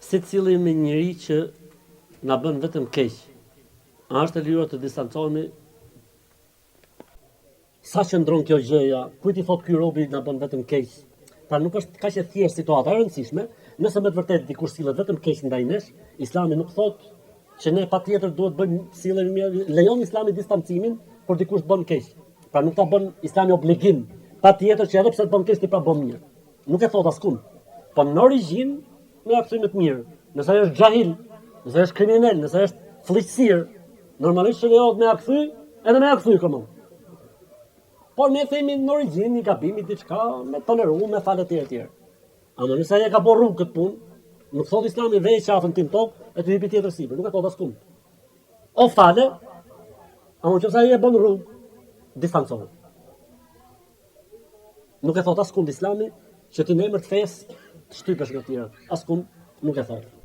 secili me njëri që na bën vetëm keq. A është e lejuar të distancohemi? Sa qëndron kjo gjëja? Kujt i thot ky robi na bën vetëm keq? Pra nuk është kaq e thjeshtë situata e rëndësishme, nëse me të vërtetë dikush sillet vetëm keq ndaj nesh, Islami nuk thot që ne patjetër duhet bëjmë sjellje mirë, lejon Islami distancimin kur dikush bën keq. Pra nuk ta bën Islami obligim, patjetër që edhe pse të bën keq ti pra bën mirë. Nuk e thot askund. Po në origjinë me aktime të mirë. Nëse ai është xahil, nëse është kriminal, nëse është fllëqësir, normalisht që lejohet me akthy, edhe me akthy komo. Por ne themi në origjinë i gabimit diçka me toleru, me falë të tjerë. Ama nëse ai e ka bërë rrugë këtë punë, nuk thot Islami vej qafën tim tokë e të hipi tjetër sipër, nuk e thot askund. O fale, ama nëse ai e bën rrugë, distancohet. Nuk e thot askund Islami që ti në emër të fesë të shtypesh nga tjerë. Askund nuk e thot.